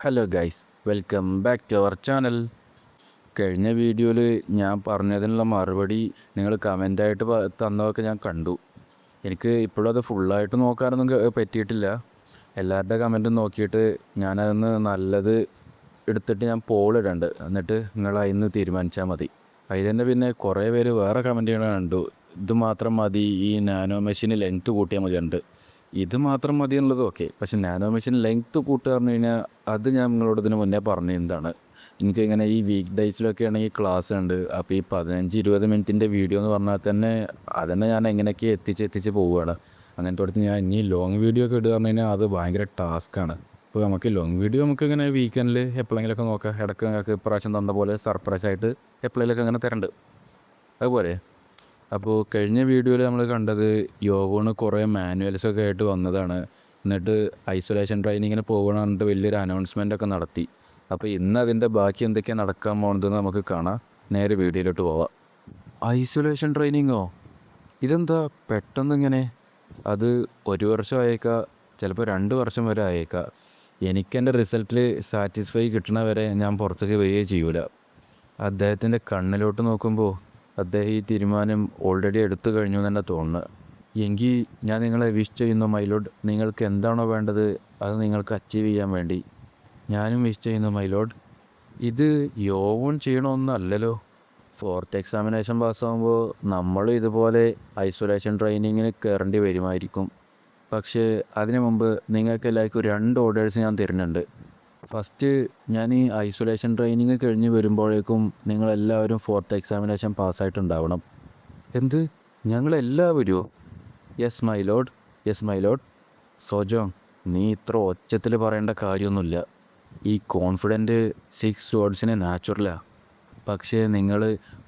Hello guys, welcome back to our channel. കഴിഞ്ഞ വീഡിയോയിൽ ഞാൻ പറഞ്ഞതിനുള്ള മറുപടി നിങ്ങൾ കമൻ്റായിട്ട് തന്നതൊക്കെ ഞാൻ കണ്ടു. എനിക്ക് ഇപ്പോഴും അത് ഫുള്ളായിട്ട് നോക്കാനൊന്നും പറ്റിയിട്ടില്ല. എല്ലാവരുടെ കമൻറ്റും നോക്കിയിട്ട് ഞാനതൊന്ന് നല്ലത് എടുത്തിട്ട് ഞാൻ പോളിടുന്നുണ്ട്. എന്നിട്ട് നിങ്ങൾ അതിന് തീരുമാനിച്ചാൽ മതി. അതിൽ തന്നെ പിന്നെ കുറേ പേര് വേറെ കമൻറ്റ് ചെയ്യണ കണ്ടു. ഇത് മാത്രം മതി, ഈ നാനോ മെഷീന് ലെങ്ത്ത് കൂട്ടിയാൽ മതിയുണ്ട്. ഇത് മാത്രം മതി എന്നുള്ളത് ഓക്കെ, പക്ഷെ നാനോ മെഷീൻ ലെങ്ത്ത് കൂട്ടുക പറഞ്ഞു കഴിഞ്ഞാൽ അത് ഞാൻ നിങ്ങളോട് ഇതിന് മുന്നേ പറഞ്ഞതാണ്. എനിക്കിങ്ങനെ ഈ വീക്ക് ഡേയ്സിലൊക്കെ ആണെങ്കിൽ ക്ലാസ് ഉണ്ട്. അപ്പോൾ ഈ 15-20 മിനിറ്റിൻ്റെ വീഡിയോ എന്ന് പറഞ്ഞാൽ തന്നെ അതന്നെ ഞാൻ എങ്ങനെയൊക്കെ എത്തിച്ച് പോവുകയാണ്. അങ്ങനത്തെ അടുത്ത് ഞാൻ ഇനി ലോങ് വീഡിയോ ഒക്കെ ഇടുക പറഞ്ഞു കഴിഞ്ഞാൽ അത് ഭയങ്കര ടാസ്ക്കാണ്. അപ്പോൾ നമുക്ക് ലോങ് വീഡിയോ നമുക്കിങ്ങനെ വീക്കെൻഡിൽ എപ്പോഴെങ്കിലുമൊക്കെ നോക്കാം. ഇടയ്ക്ക് ഞങ്ങൾക്ക് ഇപ്രാവശ്യം തന്ന പോലെ സർപ്രൈസായിട്ട് എപ്പോഴെങ്കിലുമൊക്കെ അങ്ങനെ തരണ്ട്, അതുപോലെ. അപ്പോൾ കഴിഞ്ഞ വീഡിയോയിൽ നമ്മൾ കണ്ടത് യോഗോണ് കുറേ മാനുവൽസൊക്കെ ആയിട്ട് വന്നതാണ്. എന്നിട്ട് ഐസൊലേഷൻ ട്രെയിനിങ്ങിന് പോകണം പറഞ്ഞിട്ട് വലിയൊരു അനൗൺസ്മെൻ്റൊക്കെ നടത്തി. അപ്പോൾ ഇന്ന് അതിൻ്റെ ബാക്കി എന്തൊക്കെയാണ് നടക്കാൻ പോകുന്നതെന്ന് നമുക്ക് കാണാം. നേരെ വീഡിയോയിലോട്ട് പോവാം. ഐസൊലേഷൻ ട്രെയിനിങ്ങോ? ഇതെന്താ പെട്ടെന്നിങ്ങനെ? അത് 1 വർഷം ആയേക്കാം, ചിലപ്പോൾ 2 വർഷം വരെ ആയേക്കാം. എനിക്കെൻ്റെ റിസൾട്ടിൽ സാറ്റിസ്ഫൈ കിട്ടണ വരെ ഞാൻ പുറത്തേക്ക് വരികയേ ചെയ്യൂല. അദ്ദേഹത്തിൻ്റെ കണ്ണിലോട്ട് നോക്കുമ്പോൾ അദ്ദേഹം ഈ തീരുമാനം ഓൾറെഡി എടുത്തു കഴിഞ്ഞു എന്ന് തന്നെ തോന്നുന്നു. എങ്കിൽ ഞാൻ നിങ്ങളെ വിഷ് ചെയ്യുന്നു മൈ ലോഡ്. നിങ്ങൾക്ക് എന്താണോ വേണ്ടത് അത് നിങ്ങൾക്ക് അച്ചീവ് ചെയ്യാൻ വേണ്ടി ഞാനും വിഷ് ചെയ്യുന്നു മൈ ലോഡ്. ഇത് യോവൺ ചെയ്യണമെന്നല്ലല്ലോ. 4th എക്സാമിനേഷൻ പാസ്സാകുമ്പോൾ നമ്മളും ഇതുപോലെ ഐസൊലേഷൻ ട്രെയിനിങ്ങിന് കയറേണ്ടി വരുമായിരിക്കും. പക്ഷേ അതിനു മുമ്പ് നിങ്ങൾക്ക് എല്ലാവർക്കും 2 ഓർഡേഴ്സ് ഞാൻ തരുന്നുണ്ട്. ഫസ്റ്റ്, ഞാൻ ഈ ഐസൊലേഷൻ ട്രെയിനിങ് കഴിഞ്ഞ് വരുമ്പോഴേക്കും നിങ്ങളെല്ലാവരും 4th എക്സാമിനേഷൻ പാസ്സായിട്ടുണ്ടാവണം. എന്ത്? ഞങ്ങളെല്ലാവരുമോ? Yes my lord, yes my lord. സോജോങ്, നീ ഇത്ര ഒച്ചത്തിൽ പറയേണ്ട കാര്യമൊന്നുമില്ല. ഈ കോൺഫിഡൻറ്റ് 6 വേർഡ്സിന് നാച്ചുറലാണ്. പക്ഷേ നിങ്ങൾ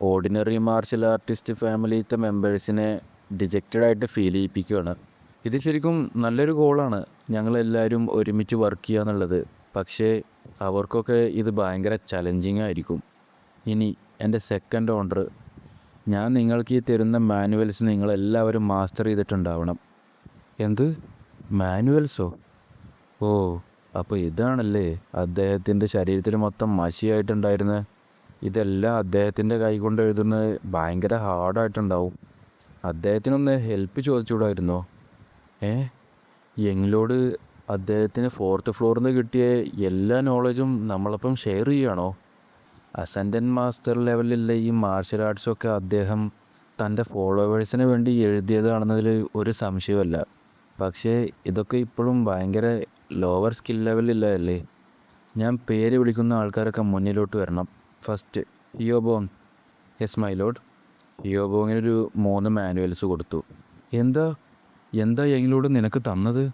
ഓർഡിനറി മാർഷൽ ആർട്ടിസ്റ്റ് ഫാമിലിയിലത്തെ മെമ്പേഴ്സിനെ ഡിജക്റ്റഡായിട്ട് ഫീൽ ചെയ്യിപ്പിക്കുകയാണ്. ഇത് ശരിക്കും നല്ലൊരു ഗോളാണ്, ഞങ്ങളെല്ലാവരും ഒരുമിച്ച് വർക്ക് ചെയ്യുക എന്നുള്ളത്. പക്ഷേ അവർക്കൊക്കെ ഇത് ഭയങ്കര ചലഞ്ചിങ് ആയിരിക്കും. ഇനി എൻ്റെ സെക്കൻഡ് ഓർഡർ, ഞാൻ നിങ്ങൾക്ക് ഈ തരുന്ന മാനുവൽസ് നിങ്ങളെല്ലാവരും മാസ്റ്റർ ചെയ്തിട്ടുണ്ടാവണം. എന്ത്? മാനുവൽസോ? ഓ, അപ്പോൾ ഇതാണല്ലേ അദ്ദേഹത്തിൻ്റെ ശരീരത്തിൽ മൊത്തം മഷിയായിട്ടുണ്ടായിരുന്നത്. ഇതെല്ലാം അദ്ദേഹത്തിൻ്റെ കൈ കൊണ്ട് എഴുതുന്നത് ഭയങ്കര ഹാർഡായിട്ടുണ്ടാവും. അദ്ദേഹത്തിനൊന്ന് ഹെൽപ്പ് ചോദിച്ചുകൂടായിരുന്നോ? എങ്ങളോട് അദ്ദേഹത്തിന് 4th ഫ്ലോറിൽ നിന്ന് കിട്ടിയ എല്ലാ നോളജും നമ്മളപ്പം ഷെയർ ചെയ്യുകയാണോ? അസെൻഡൻറ്റ് മാസ്റ്റർ ലെവലിലുള്ള ഈ മാർഷൽ ആർട്സൊക്കെ അദ്ദേഹം തൻ്റെ ഫോളോവേഴ്സിന് വേണ്ടി എഴുതിയതാണെന്നതിൽ ഒരു സംശയമല്ല. പക്ഷേ ഇതൊക്കെ ഇപ്പോഴും ഭയങ്കര ലോവർ സ്കിൽ ലെവലില്ലല്ലേ. ഞാൻ പേര് വിളിക്കുന്ന ആൾക്കാരൊക്കെ മുന്നിലോട്ട് വരണം. ഫസ്റ്റ്, ഹിയോബോങ്. Yes my lord. ഹിയോബോങ്ങിനൊരു 3 മാനുവൽസ് കൊടുത്തു. എന്താ എങ്കിലോട് നിനക്ക് തന്നത്?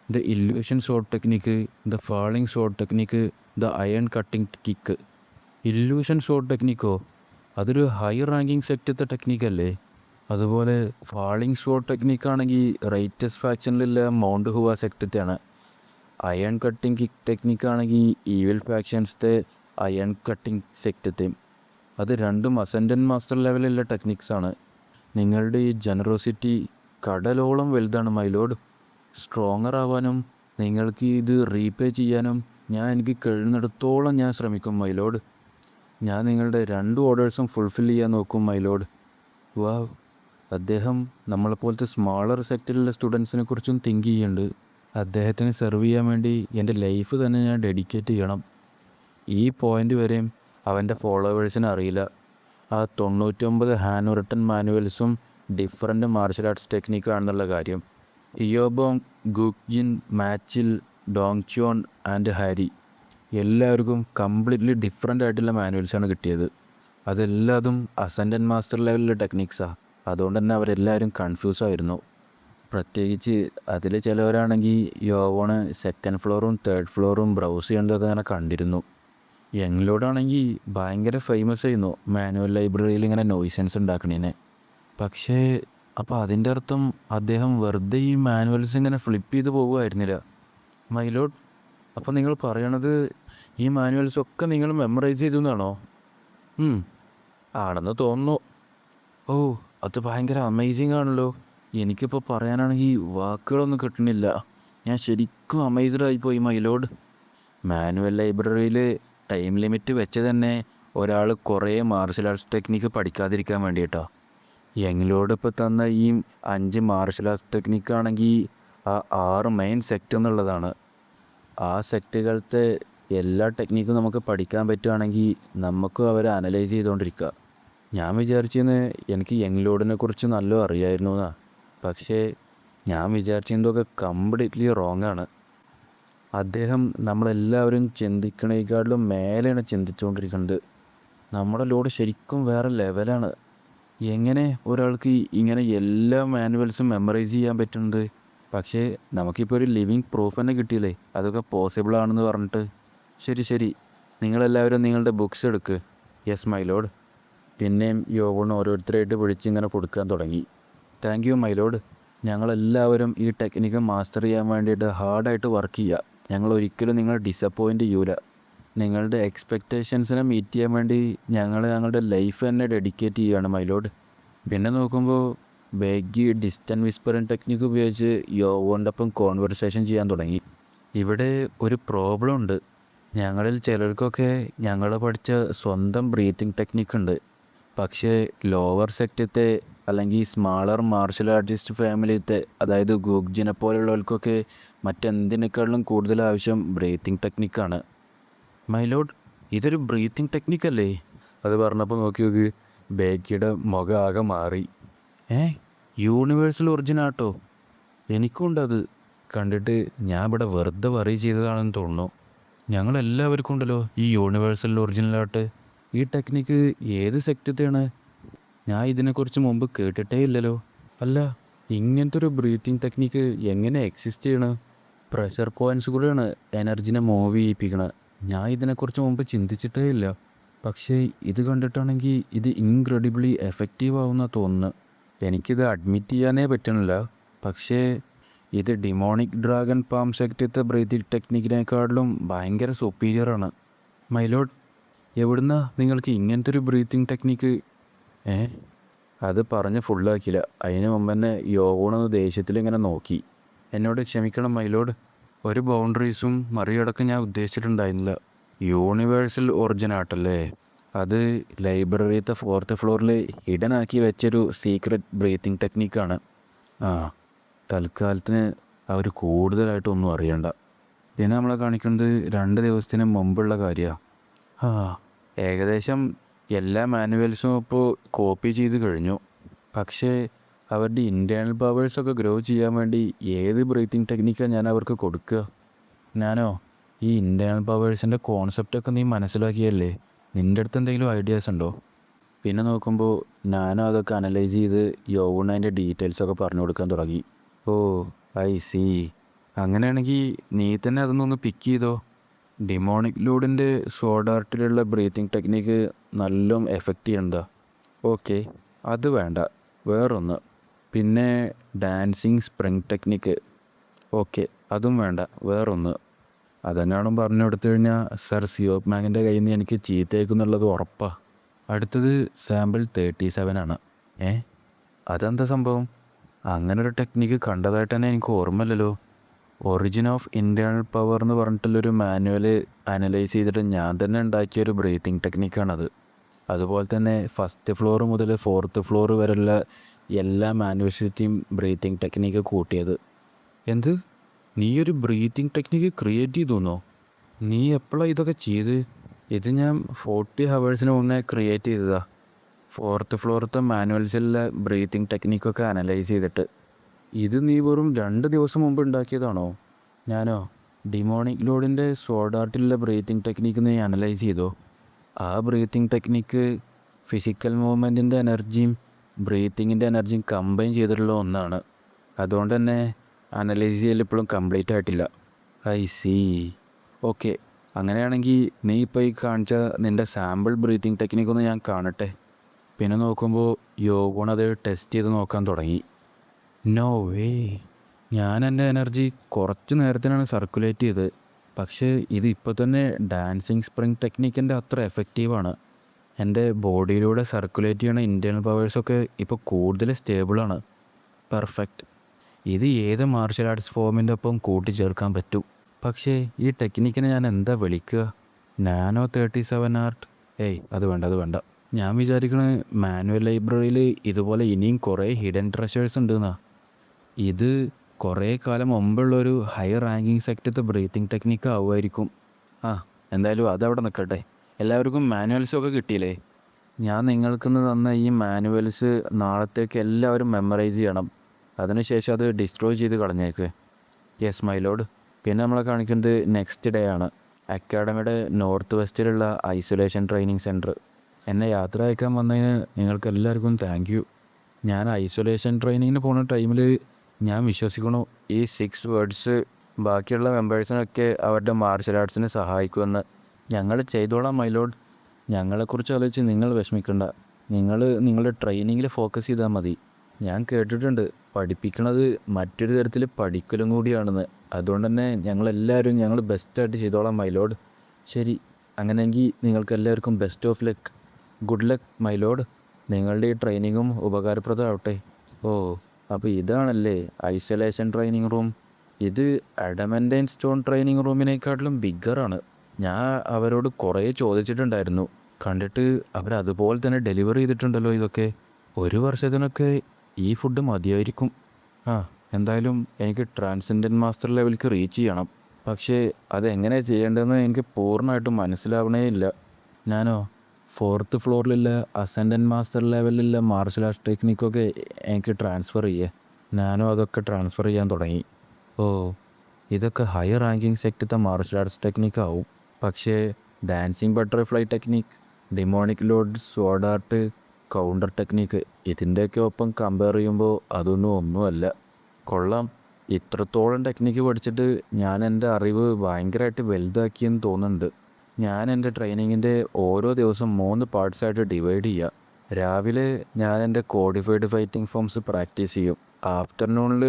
The illusion shot technique, the falling shot technique, the iron cutting kick. Illusion shot ടെക്നിക്കോ? അതൊരു ഹൈ റാങ്കിങ് സെക്റ്റത്തെ ടെക്നിക്കല്ലേ? അതുപോലെ ഫാളിങ് ഷോട്ട് ടെക്നിക്കാണെങ്കിൽ റൈറ്റസ് ഫാക്ഷനിലുള്ള മൗണ്ട് ഹുവ സെക്റ്റത്തെയാണ്. അയൺ കട്ടിങ് കിക്ക് ടെക്നിക്കാണെങ്കിൽ ഈവിൽ ഫാക്ഷൻസത്തെ അയൺ കട്ടിങ് സെക്റ്റത്തെയും. അത് രണ്ടും അസെൻഡൻറ്റ് മാസ്റ്റർ ലെവലിലുള്ള ടെക്നിക്സാണ്. നിങ്ങളുടെ ഈ ജനറോസിറ്റി കടലോളം വലുതാണ് മൈ ലോഡ്. സ്ട്രോങ്ങർ ആവാനും നിങ്ങൾക്ക് ഇത് റീപേ ചെയ്യാനും എനിക്ക് കഴിയുന്നിടത്തോളം ഞാൻ ശ്രമിക്കും മൈ ലോഡ്. ഞാൻ നിങ്ങളുടെ 2 ഓർഡേഴ്സും ഫുൾഫിൽ ചെയ്യാൻ നോക്കും മൈ ലോഡ്. വാവ്, അദ്ദേഹം നമ്മളെപ്പോലത്തെ സ്മാളർ സെക്ടറിലുള്ള സ്റ്റുഡൻസിനെ കുറിച്ചും തിങ്ക് ചെയ്യുന്നുണ്ട്. അദ്ദേഹത്തിന് സെർവ് ചെയ്യാൻ വേണ്ടി എൻ്റെ ലൈഫ് തന്നെ ഞാൻ ഡെഡിക്കേറ്റ് ചെയ്യണം. ഈ പോയിൻ്റ് വരെയും അവൻ്റെ ഫോളോവേഴ്സിന് അറിയില്ല ആ 99 ഹാൻഡ് റിട്ടൺ മാനുവൽസും ഡിഫറൻറ്റ് മാർഷൽ ആർട്സ് ടെക്നിക്കാണെന്നുള്ള കാര്യം. ഇയോബോങ്, ഗുക്ജിൻ, മാച്ചിൽ, ഡോങ് ച്യോൺ ആൻഡ് ഹാരി എല്ലാവർക്കും കംപ്ലീറ്റ്ലി ഡിഫറെൻ്റ് ആയിട്ടുള്ള മാനുവൽസാണ് കിട്ടിയത്. അതെല്ലാതും അസെൻഡൻറ്റ് മാസ്റ്റർ ലെവലിലെ ടെക്നിക്സാണ്. അതുകൊണ്ട് തന്നെ അവരെല്ലാവരും കൺഫ്യൂസായിരുന്നു. പ്രത്യേകിച്ച് അതിൽ ചിലവരാണെങ്കിൽ യോവോണ് 2nd ഫ്ലോറും 3rd ഫ്ലോറും ബ്രൗസ് ചെയ്യേണ്ടതൊക്കെ അങ്ങനെ കണ്ടിരുന്നു. യങ്ങിലോടാണെങ്കിൽ ഭയങ്കര ഫേമസ് ആയിരുന്നു മാനുവൽ ലൈബ്രറിയിൽ ഇങ്ങനെ നോയ്സൻസ് ഉണ്ടാക്കണേനെ. പക്ഷേ അപ്പോൾ അതിൻ്റെ അർത്ഥം അദ്ദേഹം വെറുതെ ഈ മാനുവൽസ് ഇങ്ങനെ ഫ്ലിപ്പ് ചെയ്ത് പോകുമായിരുന്നില്ല മൈലോഡ്. അപ്പോൾ നിങ്ങൾ പറയണത് ഈ മാനുവൽസൊക്കെ നിങ്ങൾ മെമ്മറൈസ് ചെയ്തു എന്നാണോ? ആണെന്ന് തോന്നുന്നു. ഓ, അത് ഭയങ്കര അമേസിങ് ആണല്ലോ. എനിക്കിപ്പോൾ പറയാനാണെങ്കിൽ വാക്കുകളൊന്നും കിട്ടണില്ല. ഞാൻ ശരിക്കും അമേസ്ഡ് ആയിപ്പോയി മൈലോഡ്. മാനുവൽ ലൈബ്രറിയിൽ ടൈം ലിമിറ്റ് വെച്ച് തന്നെ ഒരാൾ കുറേ മാർഷൽ ആർട്സ് ടെക്നിക്ക് പഠിക്കാതിരിക്കാൻ വേണ്ടിയിട്ടാണ്. എങ്കിലോട് ഇപ്പോൾ തന്ന ഈ 5 മാർഷൽ ആർട്സ് ടെക്നിക്കാണെങ്കിൽ ആ 6 മെയിൻ സെക്റ്റ് എന്നുള്ളതാണ്. ആ സെക്റ്റുകളത്തെ എല്ലാ ടെക്നിക്കും നമുക്ക് പഠിക്കാൻ പറ്റുകയാണെങ്കിൽ നമുക്കും അവരെ അനലൈസ് ചെയ്തുകൊണ്ടിരിക്കുക. ഞാൻ വിചാരിച്ചിരുന്നു എനിക്ക് യങ് കുറിച്ച് നല്ല അറിയായിരുന്നു എന്നാണ്. പക്ഷേ ഞാൻ വിചാരിച്ചതൊക്കെ കംപ്ലീറ്റ്ലി റോങ് ആണ്. അദ്ദേഹം നമ്മളെല്ലാവരും ചിന്തിക്കണേക്കാട്ടിലും മേലെയാണ് ചിന്തിച്ചുകൊണ്ടിരിക്കുന്നത്. നമ്മുടെ ലോഡ് ശരിക്കും വേറെ ലെവലാണ്. എങ്ങനെ ഒരാൾക്ക് ഇങ്ങനെ എല്ലാ മാനുവൽസും മെമ്മറൈസ് ചെയ്യാൻ പറ്റുന്നത്? പക്ഷേ നമുക്കിപ്പോൾ ഒരു ലിവിങ് പ്രൂഫ് തന്നെ കിട്ടിയില്ലേ അതൊക്കെ പോസിബിൾ ആണെന്ന് പറഞ്ഞിട്ട്. ശരി, നിങ്ങളെല്ലാവരും നിങ്ങളുടെ ബുക്സ് എടുക്ക്. Yes my load. പിന്നെയും യോഗൺ ഓരോരുത്തരായിട്ട് വിളിച്ചിങ്ങനെ കൊടുക്കാൻ തുടങ്ങി. Thank you my lord. ഞങ്ങളെല്ലാവരും ഈ ടെക്നിക്ക് മാസ്റ്റർ ചെയ്യാൻ വേണ്ടിയിട്ട് ഹാർഡായിട്ട് വർക്ക് ചെയ്യുക. ഞങ്ങൾ ഒരിക്കലും നിങ്ങളെ ഡിസപ്പോയിൻറ്റ് ചെയ്യൂല. നിങ്ങളുടെ എക്സ്പെക്റ്റേഷൻസിനെ മീറ്റ് ചെയ്യാൻ വേണ്ടി ഞങ്ങളുടെ ലൈഫ് തന്നെ ഡെഡിക്കേറ്റ് ചെയ്യുകയാണ് മൈ ലോഡ്. പിന്നെ നോക്കുമ്പോൾ ബേഗി ഡിസ്റ്റൻറ്റ് വിസ്പറിങ് ടെക്നിക്ക് ഉപയോഗിച്ച് യോഗോണ്ടൊപ്പം കോൺവെർസേഷൻ ചെയ്യാൻ തുടങ്ങി. ഇവിടെ ഒരു പ്രോബ്ലം ഉണ്ട്. ഞങ്ങളിൽ ചിലർക്കൊക്കെ ഞങ്ങൾ പഠിച്ച സ്വന്തം ബ്രീത്തിങ് ടെക്നിക്കുണ്ട്. പക്ഷേ ലോവർ സെക്റ്റത്തെ അല്ലെങ്കിൽ സ്മാളർ മാർഷൽ ആർട്ടിസ്റ്റ് ഫാമിലിത്തെ, അതായത് ഗുഗ്ജിനെ പോലുള്ളവർക്കൊക്കെ മറ്റെന്തിനേക്കാളും കൂടുതൽ ആവശ്യം ബ്രീത്തിങ് ടെക്നിക്കാണ്. മൈ ലോഡ്, ഇതൊരു ബ്രീത്തിങ് ടെക്നിക്കല്ലേ? അത് പറഞ്ഞപ്പോൾ നോക്കി ബേക്കിയുടെ മുഖം ആകെ മാറി. യൂണിവേഴ്സൽ ഒറിജിനാട്ടോ. എനിക്കുണ്ടത്. കണ്ടിട്ട് ഞാൻ ഇവിടെ വെറുതെ വറി ചെയ്തതാണെന്ന് തോന്നുന്നു. ഞങ്ങളെല്ലാവർക്കും ഉണ്ടല്ലോ ഈ യൂണിവേഴ്സൽ ഒറിജിനലായിട്ട്. ഈ ടെക്നിക്ക് ഏത് സെക്റ്റത്തെയാണ്? ഞാൻ ഇതിനെക്കുറിച്ച് മുമ്പ് കേട്ടിട്ടേ ഇല്ലല്ലോ. അല്ല, ഇങ്ങനത്തെ ഒരു ബ്രീത്തിങ് ടെക്നിക്ക് എങ്ങനെ എക്സിസ്റ്റ് ചെയ്യണം? പ്രഷർ പോയിൻറ്റ്സ് കൂടെയാണ് എനർജിനെ മൂവ് ചെയ്യിപ്പിക്കണത്. ഞാൻ ഇതിനെക്കുറിച്ച് മുമ്പ് ചിന്തിച്ചിട്ടേ ഇല്ല. പക്ഷേ ഇത് കണ്ടിട്ടാണെങ്കിൽ ഇത് ഇൻക്രെഡിബിളി എഫക്റ്റീവ് ആവുന്ന തോന്നുന്നു. എനിക്കിത് അഡ്മിറ്റ് ചെയ്യാനേ പറ്റണില്ല. പക്ഷേ ഇത് ഡിമോണിക് ഡ്രാഗൺ പാം സെക്റ്റത്തെ ബ്രീത്തിങ് ടെക്നിക്കിനേക്കാളിലും ഭയങ്കര സുപ്പീരിയറാണ്. മൈലോഡ്, എവിടുന്നാ നിങ്ങൾക്ക് ഇങ്ങനത്തെ ഒരു ബ്രീത്തിങ് ടെക്നിക്ക്? അത് പറഞ്ഞ് ഫുള്ളാക്കില്ല. അതിന് മുമ്പ് തന്നെ യോഗോണെന്ന് ദേഷ്യത്തിൽ ഇങ്ങനെ നോക്കി. എന്നോട് ക്ഷമിക്കണം മൈലോഡ്. ഒരു ബൗണ്ടറീസും മറികടക്കാൻ ഞാൻ ഉദ്ദേശിച്ചിട്ടുണ്ടായിരുന്നില്ല. യൂണിവേഴ്സൽ ഒറിജിനാട്ടല്ലേ? അത് ലൈബ്രറിയത്തെ 4th ഫ്ലോറിൽ ഹിഡൻ ആക്കി വെച്ചൊരു സീക്രട്ട് ബ്രീത്തിങ് ടെക്നിക്കാണ്. തൽക്കാലത്തിന് അവർ കൂടുതലായിട്ടൊന്നും അറിയണ്ട. ഇതിനെ നമ്മളെ കാണിക്കുന്നത് 2 ദിവസത്തിന് മുമ്പുള്ള കാര്യമാണ്. ഏകദേശം എല്ലാ മാനുവൽസും ഇപ്പോൾ കോപ്പി ചെയ്ത് കഴിഞ്ഞു. പക്ഷേ അവരുടെ ഇൻറ്റേർണൽ പവേഴ്സൊക്കെ ഗ്രോ ചെയ്യാൻ വേണ്ടി ഏത് ബ്രീത്തിങ് ടെക്നിക്കാണ് ഞാൻ അവർക്ക് കൊടുക്കുക? ഞാനോ ഈ ഇൻറ്റേർണൽ പവേഴ്സിൻ്റെ കോൺസെപ്റ്റൊക്കെ നീ മനസ്സിലാക്കിയല്ലേ? നിൻ്റെ അടുത്ത് എന്തെങ്കിലും ഐഡിയാസ് ഉണ്ടോ? പിന്നെ നോക്കുമ്പോൾ ഞാനും അതൊക്കെ അനലൈസ് ചെയ്ത് യോഗുണ് അതിൻ്റെ ഡീറ്റെയിൽസൊക്കെ പറഞ്ഞു കൊടുക്കാൻ തുടങ്ങി. I C. അങ്ങനെയാണെങ്കിൽ നീ തന്നെ അതൊന്നൊന്ന് പിക്ക് ചെയ്തോ. ഡിമോണിക് ലൂഡിൻ്റെ സോഡ് ആർട്ടിലുള്ള ബ്രീത്തിങ് ടെക്നിക്ക് നല്ല എഫക്റ്റ് ചെയ്യണ്ട. ഓക്കെ, അത് വേണ്ട. വേറൊന്ന്. പിന്നെ ഡാൻസിങ് സ്പ്രിങ് ടെക്നിക്ക്. ഓക്കെ, അതും വേണ്ട. വേറൊന്ന്. അതെങ്ങാനും പറഞ്ഞു കൊടുത്തു കഴിഞ്ഞാൽ സർ സിയോക് മാങ്ങിൻ്റെ കയ്യിൽ നിന്ന് എനിക്ക് ചീത്തയേക്കുന്നുള്ളത് ഉറപ്പാണ്. അടുത്തത് സാമ്പിൾ 37 ആണ്. അതെന്താ സംഭവം? അങ്ങനൊരു ടെക്നിക്ക് കണ്ടതായിട്ട് തന്നെ എനിക്ക് ഓർമ്മയില്ലല്ലോ. ഒറിജിൻ ഓഫ് ഇൻറ്റേർണൽ പവർ എന്ന് പറഞ്ഞിട്ടുള്ളൊരു മാനുവൽ അനലൈസ് ചെയ്തിട്ട് ഞാൻ തന്നെ ഉണ്ടാക്കിയൊരു ബ്രീത്തിങ് ടെക്നിക്കാണത്. അതുപോലെ തന്നെ 1st ഫ്ലോർ മുതൽ 4th ഫ്ലോർ വരെയുള്ള എല്ലാ മാനുവൽസിൻ്റെയും ബ്രീത്തിങ് ടെക്നിക്ക് കൂട്ടിയത്. എന്ത്? നീ ഒരു ബ്രീത്തിങ് ടെക്നിക്ക് ക്രിയേറ്റ് ചെയ്തുവെന്നോ? നീ എപ്പോഴാണ് ഇതൊക്കെ ചെയ്ത്? ഇത് ഞാൻ 40 ഹവേഴ്സിന് മുന്നേ ക്രിയേറ്റ് ചെയ്തതാണ്. 4th ഫ്ലോറത്തെ മാനുവൽസിലെ ബ്രീത്തിങ് ടെക്നിക്കൊക്കെ അനലൈസ് ചെയ്തിട്ട്. ഇത് നീ വെറും 2 ദിവസം മുമ്പ് ഉണ്ടാക്കിയതാണോ? ഞാനോ ഡിമോണിക് ലോഡിൻ്റെ സോഡ് ആർട്ടിലുള്ള ബ്രീത്തിങ് ടെക്നിക്ക് നീ അനലൈസ് ചെയ്തോ? ആ ബ്രീത്തിങ് ടെക്നിക്ക് ഫിസിക്കൽ മൂവ്മെൻറ്റിൻ്റെ എനർജിയും ബ്രീത്തിങ്ങിൻ്റെ എനർജിയും കമ്പൈൻ ചെയ്തിട്ടുള്ള ഒന്നാണ്. അതുകൊണ്ട് തന്നെ അനലൈസ് ചെയ്യൽ ഇപ്പോഴും കംപ്ലീറ്റ് ആയിട്ടില്ല. I C. ഓക്കെ, അങ്ങനെയാണെങ്കിൽ നീ ഇപ്പോൾ ഈ കാണിച്ച നിൻ്റെ സാമ്പിൾ ബ്രീത്തിങ് ടെക്നിക്കൊന്ന് ഞാൻ കാണട്ടെ. പിന്നെ നോക്കുമ്പോൾ യോഗോൺ അത് ടെസ്റ്റ് ചെയ്ത് നോക്കാൻ തുടങ്ങി. No way. ഞാൻ എൻ്റെ എനർജി കുറച്ച് നേരത്തിനാണ് സർക്കുലേറ്റ് ചെയ്തത്. പക്ഷേ ഇത് ഇപ്പോൾ തന്നെ ഡാൻസിങ് സ്പ്രിങ് ടെക്നിക്കിൻ്റെ അത്ര എഫക്റ്റീവാണ്. എൻ്റെ ബോഡിയിലൂടെ സർക്കുലേറ്റ് ചെയ്യണ ഇൻറ്റേർണൽ പവേഴ്സൊക്കെ ഇപ്പോൾ കൂടുതൽ സ്റ്റേബിളാണ്. പെർഫെക്റ്റ്. ഇത് ഏത് മാർഷൽ ആർട്സ് ഫോമിൻ്റെ ഒപ്പം കൂട്ടിച്ചേർക്കാൻ പറ്റും. പക്ഷേ ഈ ടെക്നിക്കിനെ ഞാൻ എന്താ വിളിക്കുക? Nano 37 art? അത് വേണ്ട. ഞാൻ വിചാരിക്കണത് മാനുവൽ ലൈബ്രറിയിൽ ഇതുപോലെ ഇനിയും കുറേ ഹിഡൻ ട്രഷേഴ്സ് ഉണ്ടെന്നാ. ഇത് കുറേ കാലം മുമ്പുള്ളൊരു ഹൈ റാങ്കിങ് സെക്ടത്തെ ബ്രീത്തിങ് ടെക്നിക്ക് ആവുമായിരിക്കും. എന്തായാലും അതവിടെ നിൽക്കട്ടെ. എല്ലാവർക്കും മാനുവൽസൊക്കെ കിട്ടിയില്ലേ? ഞാൻ നിങ്ങൾക്കിന്ന് തന്ന ഈ മാനുവൽസ് നാളത്തേക്ക് എല്ലാവരും മെമ്മറൈസ് ചെയ്യണം. അതിനുശേഷം അത് ഡിസ്ട്രോയ് ചെയ്ത് കളഞ്ഞേക്ക്. Yes my load. പിന്നെ നമ്മളെ കാണിക്കുന്നത് നെക്സ്റ്റ് ഡേ ആണ്. അക്കാഡമിയുടെ നോർത്ത് വെസ്റ്റിലുള്ള ഐസൊലേഷൻ ട്രെയിനിങ് സെൻറ്റർ. എന്നെ യാത്ര അയക്കാൻ വന്നതിന് നിങ്ങൾക്ക് എല്ലാവർക്കും താങ്ക് യു. ഞാൻ ഐസൊലേഷൻ ട്രെയിനിങ്ങിന് പോകുന്ന ടൈമിൽ ഞാൻ വിശ്വസിക്കണു ഈ 6 വേർഡ്സ് ബാക്കിയുള്ള മെമ്പേഴ്സിനൊക്കെ അവരുടെ മാർഷൽ ആർട്സിനെ സഹായിക്കുമെന്ന്. ഞങ്ങൾ ചെയ്തോളാം മൈ ലോഡ്. ഞങ്ങളെക്കുറിച്ച് ആലോചിച്ച് നിങ്ങൾ വിഷമിക്കണ്ട. നിങ്ങൾ നിങ്ങളുടെ ട്രെയിനിങ്ങിൽ ഫോക്കസ് ചെയ്താൽ മതി. ഞാൻ കേട്ടിട്ടുണ്ട് പഠിപ്പിക്കണത് മറ്റൊരു തരത്തിൽ പഠിക്കലും കൂടിയാണെന്ന്. അതുകൊണ്ട് തന്നെ ഞങ്ങൾ ബെസ്റ്റായിട്ട് ചെയ്തോളാം മൈ ലോഡ്. ശരി, അങ്ങനെയെങ്കിൽ നിങ്ങൾക്ക് എല്ലാവർക്കും best of luck. Good luck my lord. നിങ്ങളുടെ ഈ ട്രെയിനിങ്ങും ഉപകാരപ്രദമാവട്ടെ. അപ്പോൾ ഇതാണല്ലേ ഐസൊലേഷൻ ട്രെയിനിങ് റൂം. ഇത് അഡമൻറ്റൈൻ സ്റ്റോൺ ട്രെയിനിങ് റൂമിനേക്കാട്ടിലും ബിഗ്ഗറാണ്. ഞാൻ അവരോട് കുറേ ചോദിച്ചിട്ടുണ്ടായിരുന്നു. കണ്ടിട്ട് അവരതുപോലെ തന്നെ ഡെലിവറി ചെയ്തിട്ടുണ്ടല്ലോ ഇതൊക്കെ. 1 വർഷത്തിനൊക്കെ ഈ ഫുഡ് മതിയായിരിക്കും. എന്തായാലും എനിക്ക് ട്രാൻസെൻഡൻറ്റ് മാസ്റ്റർ ലെവലിലേക്ക് റീച്ച് ചെയ്യണം. പക്ഷേ അതെങ്ങനെ ചെയ്യേണ്ടതെന്ന് എനിക്ക് പൂർണ്ണമായിട്ടും മനസ്സിലാവണേ ഇല്ല. ഞാനോ 4th ഫ്ലോറിലുള്ള അസെൻഡൻറ്റ് മാസ്റ്റർ ലെവലിലുള്ള മാർഷൽ ആർട്സ് ടെക്നിക്കൊക്കെ എനിക്ക് ട്രാൻസ്ഫർ ചെയ്യേ. ഞാനും അതൊക്കെ ട്രാൻസ്ഫർ ചെയ്യാൻ തുടങ്ങി. ഇതൊക്കെ ഹൈ റാങ്കിങ് സെക്ടത്തെ മാർഷൽ ആർട്സ് ടെക്നിക്കാവും. പക്ഷേ dancing butterfly technique, demonic lord sword art, counter technique ഇതിൻ്റെയൊക്കെ ഒപ്പം കമ്പയർ ചെയ്യുമ്പോൾ ഒന്നുമല്ല. കൊള്ളാം. ഇത്രത്തോളം ടെക്നിക്ക് പഠിച്ചിട്ട് ഞാൻ എൻ്റെ അറിവ് ഭയങ്കരമായിട്ട് വലുതാക്കിയെന്ന് തോന്നുന്നുണ്ട്. ഞാൻ എൻ്റെ ട്രെയിനിങ്ങിൻ്റെ ഓരോ ദിവസം 3 പാർട്സായിട്ട് ഡിവൈഡ് ചെയ്യുക. രാവിലെ ഞാൻ എൻ്റെ കോഡിഫൈഡ് ഫൈറ്റിംഗ് ഫോംസ് പ്രാക്ടീസ് ചെയ്യും. ആഫ്റ്റർനൂണിൽ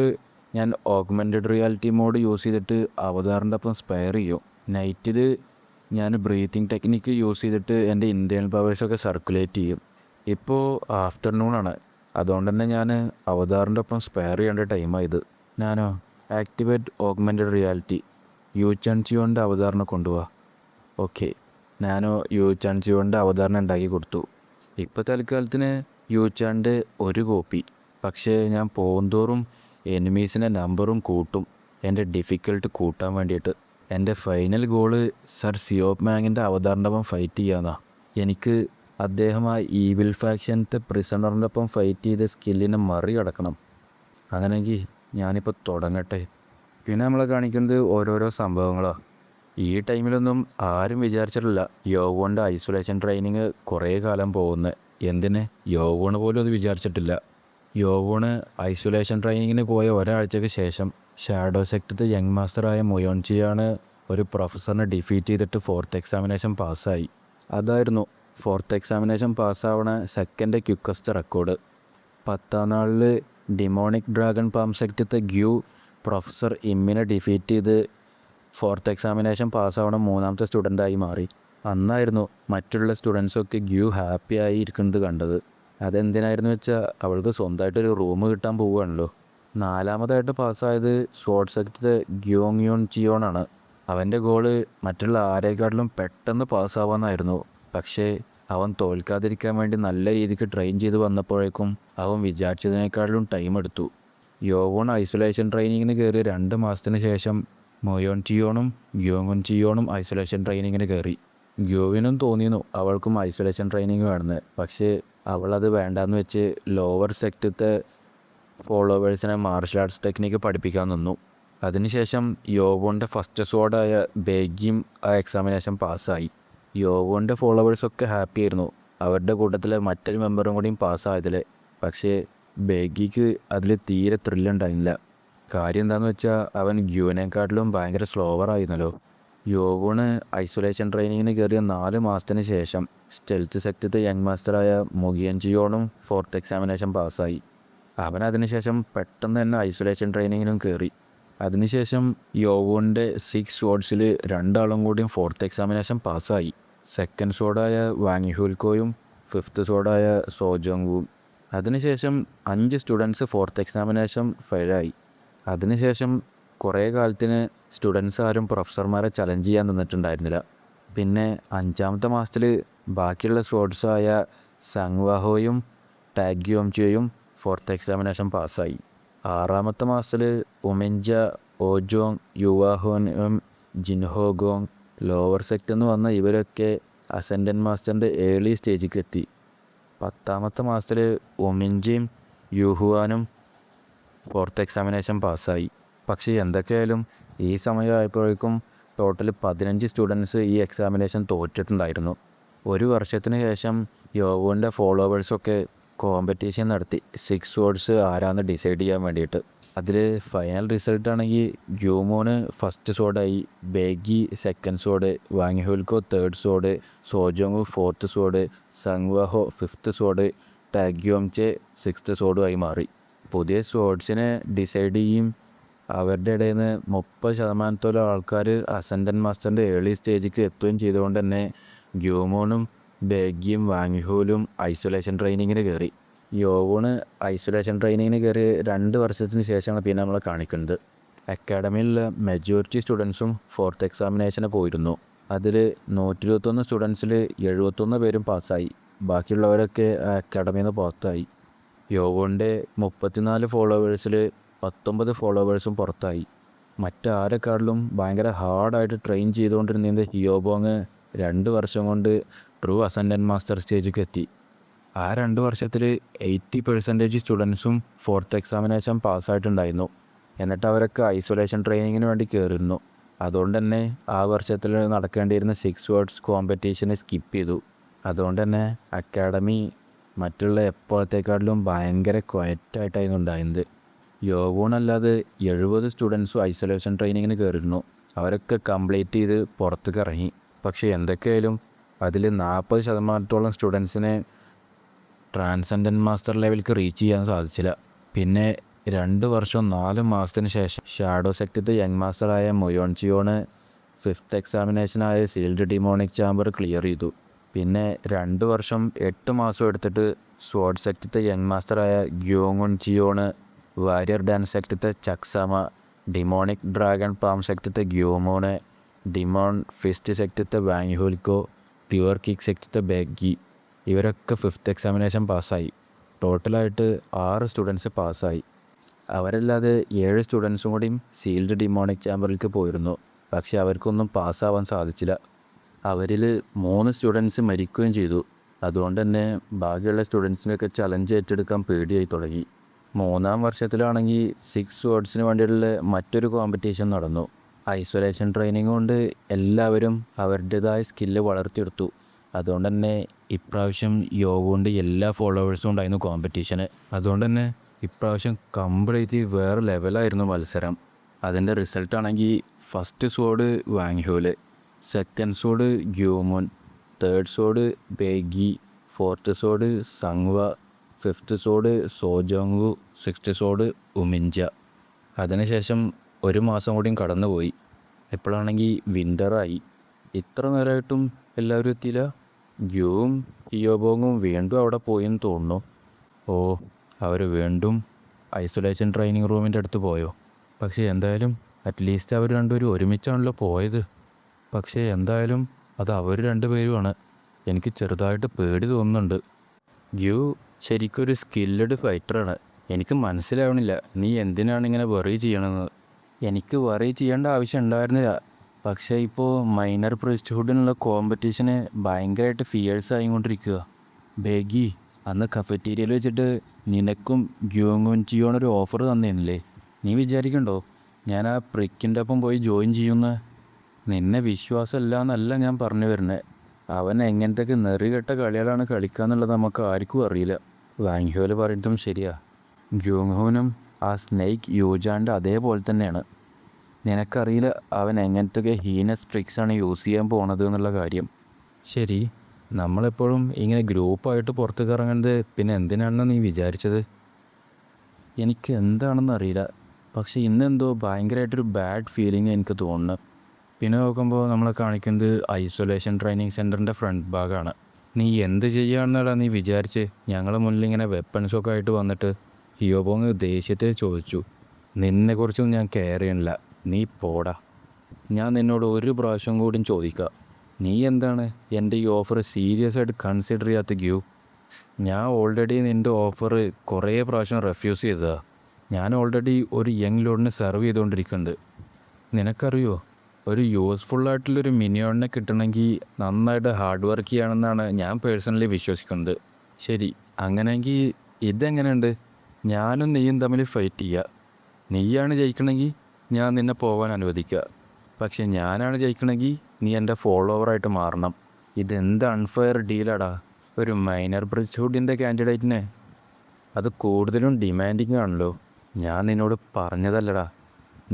ഞാൻ ഓഗ്മെൻറ്റഡ് റിയാലിറ്റി മോഡ് യൂസ് ചെയ്തിട്ട് അവതാറിൻ്റെ ഒപ്പം സ്പെയർ ചെയ്യും. നൈറ്റിൽ ഞാൻ ബ്രീത്തിങ് ടെക്നിക്ക് യൂസ് ചെയ്തിട്ട് എൻ്റെ ഇൻറ്റേർണൽ പവേഴ്സൊക്കെ സർക്കുലേറ്റ് ചെയ്യും. ഇപ്പോൾ ആഫ്റ്റർനൂണാണ്, അതുകൊണ്ട് തന്നെ ഞാൻ അവതാറിൻ്റെ ഒപ്പം സ്പെയർ ചെയ്യേണ്ട ടൈമായത്. ഞാനോ ആക്ടിവേറ്റ് ഓഗ്മെൻറ്റഡ് റിയാലിറ്റി, യു ചാൻ ചിയോൻ്റെ അവതാറിനെ കൊണ്ടുപോവാ. ഓക്കെ, ഞാനോ യു ചാൻ ചിയോൻ്റെ അവതാറിനെ ഉണ്ടാക്കി കൊടുത്തു. ഇപ്പോൾ തൽക്കാലത്തിന് യു ചാൻ്റെ ഒരു കോപ്പി. പക്ഷേ ഞാൻ പോകുന്തോറും എനിമീസിൻ്റെ നമ്പറും കൂട്ടും, എൻ്റെ ഡിഫിക്കൽട്ട് കൂട്ടാൻ വേണ്ടിയിട്ട്. എൻ്റെ ഫൈനൽ ഗോള് സർ സിയോപ് മാങ്ങിൻ്റെ അവതാറിൻ്റെ ഒപ്പം ഫൈറ്റ് ചെയ്യാന്നാ. എനിക്ക് അദ്ദേഹം ആ ഈവിൽ ഫാക്ഷനത്തെ പ്രിസണറിൻ്റെ ഒപ്പം ഫൈറ്റ് ചെയ്ത സ്കില്ലിനെ മറികടക്കണം. അങ്ങനെയെങ്കിൽ ഞാനിപ്പോൾ തുടങ്ങട്ടെ. പിന്നെ നമ്മളെ കാണിക്കുന്നത് ഓരോരോ സംഭവങ്ങളാണ്. ഈ ടൈമിലൊന്നും ആരും വിചാരിച്ചിട്ടില്ല യോവോൻ്റെ ഐസൊലേഷൻ ട്രെയിനിങ് കുറേ കാലം പോകുന്നത്. എന്തിന്, യോവോണ് പോലും അത് വിചാരിച്ചിട്ടില്ല. യോവോണ് ഐസൊലേഷൻ ട്രെയിനിങ്ങിന് പോയ ഒരാഴ്ചയ്ക്ക് ശേഷം ഷാഡോ സെക്ടത്തെ യങ് മാസ്റ്ററായ മൊയോൺചിയാണ് ഒരു പ്രൊഫസറിനെ ഡിഫീറ്റ് ചെയ്തിട്ട് 4th എക്സാമിനേഷൻ പാസ്സായി. അതായിരുന്നു 4th എക്സാമിനേഷൻ പാസ്സാവണ സെക്കൻഡ് ക്വിക്കസ്റ്റ് റെക്കോർഡ്. 10ാം നാളിൽ ഡിമോണിക് ഡ്രാഗൺ പാം സെക്ടത്തെ ഗ്യൂ പ്രൊഫസർ ഇമ്മിനെ ഡിഫീറ്റ് ചെയ്ത് 4th എക്സാമിനേഷൻ പാസ്സാവണ 3ാമത്തെ സ്റ്റുഡൻ്റായി മാറി. അന്നായിരുന്നു മറ്റുള്ള സ്റ്റുഡൻസൊക്കെ ഗ്യൂ ഹാപ്പി ആയി ഇരിക്കുന്നത് കണ്ടത്. അതെന്തിനായിരുന്നു വെച്ചാൽ അവൾക്ക് സ്വന്തമായിട്ടൊരു റൂം കിട്ടാൻ പോവുകയാണല്ലോ. 4ാമതായിട്ട് പാസ്സായത് ഷോർട്ട് സെക്ടത്തെ ഗ്യോങ് യോൺ ചിയോണാണ്. അവൻ്റെ ഗോള് മറ്റുള്ള ആരെക്കാട്ടിലും പെട്ടെന്ന് പാസ്സാവാമെന്നായിരുന്നു. പക്ഷേ അവൻ തോൽക്കാതിരിക്കാൻ വേണ്ടി നല്ല രീതിക്ക് ട്രെയിൻ ചെയ്ത് വന്നപ്പോഴേക്കും അവൻ വിചാരിച്ചതിനേക്കാളും ടൈം എടുത്തു. യോവോൺ ഐസൊലേഷൻ ട്രെയിനിങ്ങിന് കയറി 2 മാസത്തിന് ശേഷം മൊയോൺ ചിയോണും ഗ്യോങ് ചിയോണും ഐസൊലേഷൻ ട്രെയിനിങ്ങിന് കയറി. ഗ്യോവിനും തോന്നിയിരുന്നു അവൾക്കും ഐസൊലേഷൻ ട്രെയിനിങ് വേണമെന്ന്. പക്ഷേ അവളത് വേണ്ടാന്ന് വെച്ച് ലോവർ സെക്ടത്തെ ഫോളോവേഴ്സിനെ മാർഷൽ ആർട്സ് ടെക്നിക്ക് പഠിപ്പിക്കാൻ നിന്നു. അതിനുശേഷം യോവോൻ്റെ ഫസ്റ്റ് സ്വാഡായ ബേഗിയും ആ എക്സാമിനേഷൻ പാസ്സായി. യോവോൻ്റെ ഫോളോവേഴ്സൊക്കെ ഹാപ്പി ആയിരുന്നു അവരുടെ കൂട്ടത്തിലെ മറ്റൊരു മെമ്പറും കൂടിയും പാസ്സായതിൽ. പക്ഷേ ബേഗിക്ക് അതിൽ തീരെ ത്രില്ലുണ്ടായിരുന്നില്ല. കാര്യം എന്താണെന്ന് വെച്ചാൽ അവൻ ഗ്യൂവിനെക്കാട്ടിലും ഭയങ്കര സ്ലോവറായിരുന്നല്ലോ. യോവോണ് ഐസൊലേഷൻ ട്രെയിനിങ്ങിന് കയറിയ 4 മാസത്തിന് ശേഷം സ്റ്റെൽത്ത് സെക്ടത്തെ യങ് മാസ്റ്ററായ മുഗിയൻ ജിയോണും 4th എക്സാമിനേഷൻ പാസ്സായി. അവൻ അതിനുശേഷം പെട്ടെന്ന് തന്നെ ഐസൊലേഷൻ ട്രെയിനിങ്ങിനും കയറി. അതിനുശേഷം യോവോൻ്റെ 6 സ്വാഡ്സിൽ 2 ആളും കൂടിയും 4th എക്സാമിനേഷൻ പാസ്സായി. സെക്കൻഡ് സ്വാഡായ വാങ് ഹുൽക്കോയും 5th സ്വാഡായ സോജോങ്ങും. അതിനുശേഷം 5 സ്റ്റുഡൻസ് 4th എക്സാമിനേഷൻ ഫെയിലായി. അതിനുശേഷം കുറേ കാലത്തിന് സ്റ്റുഡൻസ് ആരും പ്രൊഫസർമാരെ ചലഞ്ച് ചെയ്യാൻ നിന്നിട്ടുണ്ടായിരുന്നില്ല. പിന്നെ 5ാമത്തെ മാസത്തിൽ ബാക്കിയുള്ള സ്ക്വാഡ്സായ സംഗ്വാഹോയും ടാഗ്യോംജിയോയും 4th എക്സാമിനേഷൻ പാസ്സായി. 6ാമത്തെ മാസത്തിൽ ഉമിൻജ, ഓജോങ്, യുവാഹോനും ജിൻഹോഗോങ് ലോവർ സെക്ടറിൽ നിന്ന് വന്ന ഇവരൊക്കെ അസെൻഡൻറ്റ് മാസ്റ്ററിൻ്റെ ഏർലി സ്റ്റേജിലേക്ക് എത്തി. 10ാമത്തെ മാസത്തിൽ ഉമിൻജയും യുഹുവാനും 4th എക്സാമിനേഷൻ പാസ്സായി. പക്ഷേ എന്തൊക്കെയായാലും ഈ സമയമായപ്പോഴേക്കും ടോട്ടൽ 15 സ്റ്റുഡൻസ് ഈ എക്സാമിനേഷൻ തോറ്റിട്ടുണ്ടായിരുന്നു. ഒരു വർഷത്തിന് ശേഷം യോവുവിൻ്റെ ഫോളോവേഴ്സൊക്കെ കോമ്പറ്റീഷൻ നടത്തി 6 സ്വാഡ്സ് ആരാന്ന് ഡിസൈഡ് ചെയ്യാൻ വേണ്ടിയിട്ട്. അതിൽ ഫൈനൽ റിസൾട്ടാണെങ്കിൽ ഗ്യൂമോന് ഫസ്റ്റ് സ്വാഡായി, ബേഗി സെക്കൻഡ് സ്വാഡ്, വാങ്ഹുൽക്കോ തേർഡ് സ്വാഡ്, സോജോങ് 4th സ്വാഡ്, സംഗ്വാഹോ 5th സ്വാഡ്, ടാഗ്യോംജെ 6th സ്വാഡുമായി മാറി. പുതിയ സ്വാഡ്സിനെ ഡിസൈഡ് ചെയ്യും. അവരുടെ ഇടയിൽ നിന്ന് 30% ആൾക്കാർ അസെൻഡൻറ്റ് മാസ്റ്ററിൻ്റെ ഏർലി സ്റ്റേജിലേക്ക് എത്തുകയും ചെയ്തുകൊണ്ട് തന്നെ ഗ്യൂമോനും ബേഗിയും വാങ്ഹുലും ഐസൊലേഷൻ ട്രെയിനിങ്ങിന് കയറി. യോവൂണ് ഐസൊലേഷൻ ട്രെയിനിങ്ങിന് കയറി 2 വർഷത്തിന് ശേഷമാണ് പിന്നെ നമ്മളെ കാണിക്കുന്നത്. അക്കാഡമിയിലുള്ള മെജോറിറ്റി സ്റ്റുഡൻസും 4th എക്സാമിനേഷന് പോയിരുന്നു. അതിൽ 121 സ്റ്റുഡൻസിൽ 71 പേരും പാസ്സായി. ബാക്കിയുള്ളവരൊക്കെ അക്കാഡമിയിൽ നിന്ന് പുറത്തായി. യോവോൻ്റെ 34 ഫോളോവേഴ്സിൽ 19 ഫോളോവേഴ്സും പുറത്തായി. മറ്റാരെക്കാളിലും ഭയങ്കര ഹാർഡായിട്ട് ട്രെയിൻ ചെയ്തുകൊണ്ടിരുന്നത് ഹിയോബോങ് 2 വർഷം കൊണ്ട് ട്രൂ അസെൻഡൻറ്റ് മാസ്റ്റർ സ്റ്റേജിലേക്ക് എത്തി. ആ 2 വർഷത്തിൽ 80% സ്റ്റുഡൻസും 4th എക്സാമിനേഷൻ പാസ്സായിട്ടുണ്ടായിരുന്നു. എന്നിട്ട് അവരൊക്കെ ഐസൊലേഷൻ ട്രെയിനിങ്ങിന് വേണ്ടി കയറിയിരുന്നു. അതുകൊണ്ട് തന്നെ ആ വർഷത്തിൽ നടക്കേണ്ടിയിരുന്ന 6 വേർഡ്സ് കോമ്പറ്റീഷന് സ്കിപ്പ് ചെയ്തു. അതുകൊണ്ട് തന്നെ അക്കാഡമി മറ്റുള്ള എപ്പോഴത്തേക്കാട്ടിലും ഭയങ്കര ക്വയറ്റായിട്ടായിരുന്നു ഉണ്ടായിരുന്നത്. യോവൂണല്ലാതെ 70 സ്റ്റുഡൻസും ഐസൊലേഷൻ ട്രെയിനിങ്ങിന് കയറിയിരുന്നു. അവരൊക്കെ കംപ്ലീറ്റ് ചെയ്ത് പുറത്തേക്ക് ഇറങ്ങി. പക്ഷേ എന്തൊക്കെയായാലും അതിൽ 40% സ്റ്റുഡൻസിനെ ട്രാൻസെൻഡൻറ്റ് മാസ്റ്റർ ലെവലിലേക്ക് റീച്ച് ചെയ്യാൻ സാധിച്ചില്ല. പിന്നെ 2 വർഷം 4 മാസത്തിന് ശേഷം ഷാഡോ സെക്ടറിലെ യങ് മാസ്റ്ററായ മൊയോൺജിയോണ് 5th എക്സാമിനേഷനായ സീൽഡ് ഡിമോണിക് ചാമ്പർ ക്ലിയർ ചെയ്തു. പിന്നെ 2 വർഷം 8 മാസം എടുത്തിട്ട് സ്വാഡ് സെക്ടറിലെ യങ് മാസ്റ്ററായ ഗ്യോങ്ങുൻജിയോണ്, വാരിയർ ഡാൻസ് സെക്ടറിലെ ചക്സാമ, ഡിമോണിക് ഡ്രാഗൺ പാം സെക്ടറിലെ ഗ്യൂമോണ്, ഡിമോൺ ഫിസ്റ്റ് സെക്ടറിലെ വാങ്ഹുൽക്കോ, പ്യുവർ കിക്ക് സെക്ടറിലെ ബേഗി ഇവരൊക്കെ 5th എക്സാമിനേഷൻ പാസ്സായി. ടോട്ടലായിട്ട് 6 സ്റ്റുഡൻസ് പാസ്സായി. അവരല്ലാതെ 7 സ്റ്റുഡൻസും കൂടിയും സീൽഡ് ഡിമോണിക് ചാമ്പറിലേക്ക് പോയിരുന്നു. പക്ഷേ അവർക്കൊന്നും പാസ്സാവാൻ സാധിച്ചില്ല. അവരിൽ 3 സ്റ്റുഡൻസ് മരിക്കുകയും ചെയ്തു. അതുകൊണ്ട് തന്നെ ബാക്കിയുള്ള സ്റ്റുഡൻസിനൊക്കെ ചലഞ്ച് ഏറ്റെടുക്കാൻ പേടിയായി തുടങ്ങി. 3ാം വർഷത്തിലാണെങ്കിൽ 6 വേർഡ്സിന് വേണ്ടിയിട്ടുള്ള മറ്റൊരു കോമ്പറ്റീഷൻ നടന്നു. ഐസൊലേഷൻ ട്രെയിനിങ് കൊണ്ട് എല്ലാവരും അവരുടേതായ സ്കില്ല് വളർത്തിയെടുത്തു. അതുകൊണ്ട് തന്നെ ഇപ്രാവശ്യം യോവുണ്ട് എല്ലാ ഫോളോവേഴ്സും ഉണ്ടായിരുന്നു കോമ്പറ്റീഷന്. അതുകൊണ്ട് തന്നെ ഇപ്രാവശ്യം കംപ്ലീറ്റ് വേറെ ലെവലായിരുന്നു മത്സരം. അതിൻ്റെ റിസൾട്ടാണെങ്കിൽ first സ്വാഡ് വാങ്ഹുല്, second സ്വാഡ് ഗ്യൂമോൻ, third സ്വാഡ് ബേഗി, 4th സ്വാഡ് സംഗ്വ, 5th സ്വാഡ് സോജോങ്, 6th സ്വാഡ് ഉമിൻജ. അതിനുശേഷം 1 മാസം കൂടിയും കടന്നുപോയി. ഇപ്പോഴാണെങ്കിൽ വിൻ്ററായി. ഇത്ര നേരമായിട്ടും എല്ലാവരും എത്തിയില്ല. ഗ്യൂവും ഹിയോബോങ്ങും വീണ്ടും അവിടെ പോയെന്ന് തോന്നുന്നു. ഓ, അവർ വീണ്ടും ഐസൊലേഷൻ ട്രെയിനിങ് റൂമിൻ്റെ അടുത്ത് പോയോ? പക്ഷേ എന്തായാലും അറ്റ്ലീസ്റ്റ് അവർ രണ്ടുപേരും ഒരുമിച്ചാണല്ലോ പോയത്. പക്ഷേ എന്തായാലും അത് അവർ 2 പേരുമാണ്. എനിക്ക് ചെറുതായിട്ട് പേടി തോന്നുന്നുണ്ട്. ഗ്യൂ ശരിക്കൊരു സ്കില്ലഡ് ഫൈറ്ററാണ്. എനിക്ക് മനസ്സിലാവണില്ല നീ എന്തിനാണ് ഇങ്ങനെ വറി ചെയ്യണമെന്ന്. എനിക്ക് വറി ചെയ്യേണ്ട ആവശ്യം ഉണ്ടായിരുന്നില്ല. പക്ഷേ ഇപ്പോൾ മൈനർ പ്രീസ്റ്റ്ഹുഡിനുള്ള കോമ്പറ്റീഷന് ഭയങ്കരമായിട്ട് ഫിയേഴ്സ് ആയിക്കൊണ്ടിരിക്കുക. ബേഗി, അന്ന് കഫറ്റീരിയയിൽ വെച്ചിട്ട് നിനക്കും ഗ്യൂങ്ങുൻജിയോണൊരു ഓഫർ തന്നേന്നില്ലേ? നീ വിചാരിക്കണ്ടോ ഞാൻ ആ പ്രിക്കിൻ്റെ ഒപ്പം പോയി ജോയിൻ ചെയ്യുമെന്ന്? നിന്നെ വിശ്വാസമില്ല എന്നല്ല ഞാൻ പറഞ്ഞു വരുന്നത്. അവൻ എങ്ങനത്തെയൊക്കെ നെറികെട്ട കളികളാണ് കളിക്കാന്നുള്ളത് നമുക്ക് ആർക്കും അറിയില്ല. വാങ്ഹ്യോല് പറയുന്നതും ശരിയാ. ഗ്യൂങ്ഹുനും ആ സ്നേക്ക് യൂജാൻ്റെ അതേപോലെ തന്നെയാണ്. നിനക്കറിയില്ല അവൻ എങ്ങനത്തെയൊക്കെ ഹീനസ് ട്രിക്സാണ് യൂസ് ചെയ്യാൻ പോണത് എന്നുള്ള കാര്യം. ശരി, നമ്മളെപ്പോഴും ഇങ്ങനെ ഗ്രൂപ്പായിട്ട് പുറത്തേക്ക് ഇറങ്ങുന്നത് പിന്നെ എന്തിനാണെന്ന് നീ വിചാരിച്ചത്? എനിക്ക് എന്താണെന്ന് അറിയില്ല. പക്ഷേ ഇന്നെന്തോ ഭയങ്കരമായിട്ടൊരു ബാഡ് ഫീലിംഗ് എനിക്ക് തോന്നുന്നു. പിന്നെ നോക്കുമ്പോൾ നമ്മളെ കാണിക്കുന്നത് ഐസൊലേഷൻ ട്രെയിനിങ് സെൻറ്ററിൻ്റെ ഫ്രണ്ട് ഭാഗമാണ്. നീ എന്ത് ചെയ്യുകയാണെന്നാടാ നീ വിചാരിച്ച് ഞങ്ങളുടെ മുന്നിൽ ഇങ്ങനെ വെപ്പൺസൊക്കെ ആയിട്ട് വന്നിട്ട്? ഹിയോബോങ് ദേഷ്യത്തിൽ ചോദിച്ചു. നിന്നെക്കുറിച്ചൊന്നും ഞാൻ കെയർ ചെയ്യണില്ല. നീ പോടാ. ഞാൻ നിന്നോട് ഒരു പ്രാവശ്യം കൂടി ചോദിക്കാം, നീ എന്താണ് എൻ്റെ ഈ ഓഫർ സീരിയസ് ആയിട്ട് കൺസിഡർ ചെയ്യാത്ത ഗ്യൂ? ഞാൻ ഓൾറെഡി നിൻ്റെ ഓഫർ കുറേ പ്രാവശ്യം റെഫ്യൂസ് ചെയ്തതാണ്. ഞാൻ ഓൾറെഡി ഒരു യങ് ലോഡിനെ സെർവ് ചെയ്തുകൊണ്ടിരിക്കുന്നുണ്ട്. നിനക്കറിയോ, ഒരു യൂസ്ഫുള്ളായിട്ടുള്ളൊരു മിനിയോണിനെ കിട്ടണമെങ്കിൽ നന്നായിട്ട് ഹാർഡ് വർക്ക് ചെയ്യണമെന്നാണ് ഞാൻ പേഴ്സണലി വിശ്വസിക്കുന്നത്. ശരി, അങ്ങനെയെങ്കിൽ ഇതെങ്ങനെയുണ്ട്? ഞാനും നീയും തമ്മിൽ ഫൈറ്റ് ചെയ്യുക. നീയാണ് ജയിക്കണമെങ്കിൽ ഞാൻ നിന്നെ പോകാൻ അനുവദിക്കുക. പക്ഷെ ഞാനാണ് ജയിക്കണമെങ്കിൽ നീ എൻ്റെ ഫോളോവറായിട്ട് മാറണം. ഇതെന്ത് അൺഫെയർ ഡീലാടാ. ഒരു മൈനർ ബ്രിഡ്ജ്ഹുഡിൻ്റെ കാൻഡിഡേറ്റിനെ അത് കൂടുതലും ഡിമാൻഡിങ് ആണല്ലോ. ഞാൻ നിന്നോട് പറഞ്ഞതല്ലടാ